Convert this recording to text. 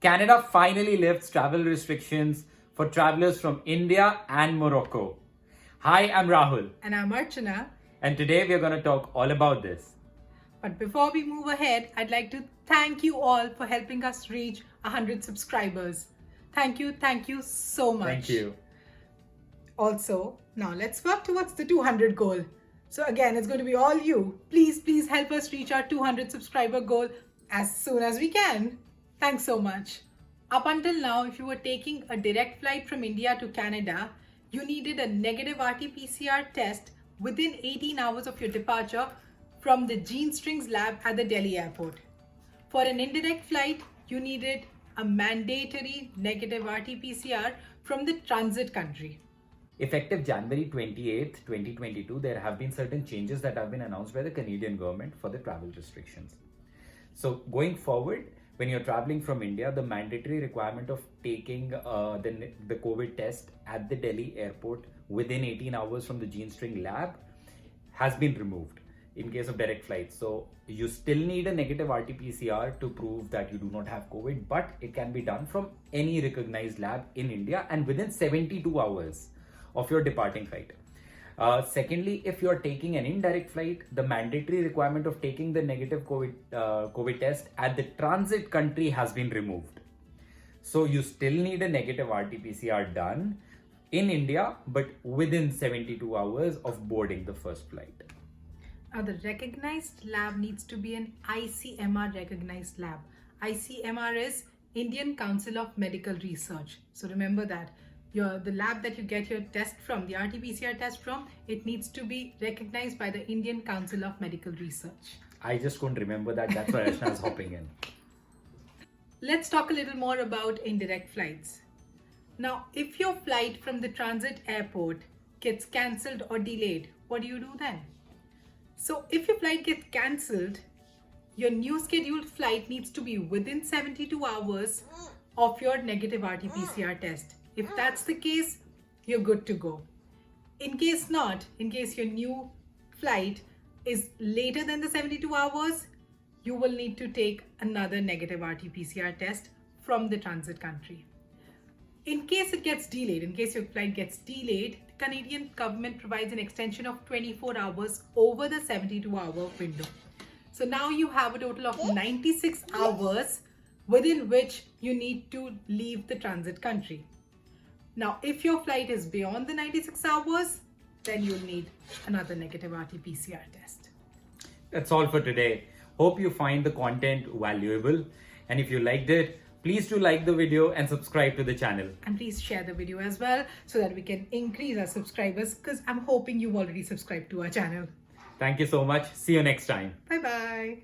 Canada finally lifts travel restrictions for travelers from India and Morocco. Hi, I'm Rahul, And I'm Archana. and today we're going to talk all about this. But before we move ahead, I'd like to thank you all for helping us reach 100 subscribers. Thank you so much. Thank you. Also, now let's work towards the 200 goal. So again, it's going to be all you. Please help us reach our 200 subscriber goal as soon as we can. Thanks so much. Up until now, if you were taking a direct flight from India to Canada, you needed a negative RT-PCR test within 18 hours of your departure from the Jean Strings lab at the Delhi airport. For an indirect flight, you needed a mandatory negative RT-PCR from the transit country. Effective January 28th, 2022, there have been certain changes that have been announced by the Canadian government for the travel restrictions. So going forward, when you're traveling from India, the mandatory requirement of taking the COVID test at the Delhi airport within 18 hours from the Jean String lab has been removed in case of direct flights. So you still need a negative RT-PCR to prove that you do not have COVID, but it can be done from any recognized lab in India and within 72 hours of your departing flight. Secondly, if you're taking an indirect flight, the mandatory requirement of taking the negative COVID test at the transit country has been removed. So you still need a negative RT-PCR done in India, but within 72 hours of boarding the first flight. Now, the recognized lab needs to be an ICMR recognized lab. ICMR is Indian Council of Medical Research. So remember that. The lab that you get your test from, the RT-PCR test from, it needs to be recognized by the Indian Council of Medical Research. I just couldn't remember that. That's why Ashna is hopping in. Let's talk a little more about indirect flights. Now, if your flight from the transit airport gets cancelled or delayed, what do you do then? So if your flight gets cancelled, your new scheduled flight needs to be within 72 hours of your negative RT-PCR test. If that's the case, you're good to go. In case not, in case your new flight is later than the 72 hours, you will need to take another negative RT-PCR test from the transit country. In case it gets delayed, in case your flight gets delayed, the Canadian government provides an extension of 24 hours over the 72-hour window. So now you have a total of 96 hours within which you need to leave the transit country. Now, if your flight is beyond the 96 hours, then you'll need another negative RT-PCR test. That's all for today. Hope you find the content valuable. And if you liked it, please do like the video and subscribe to the channel. And please share the video as well so that we can increase our subscribers, because I'm hoping you've already subscribed to our channel. Thank you so much. See you next time. Bye-bye.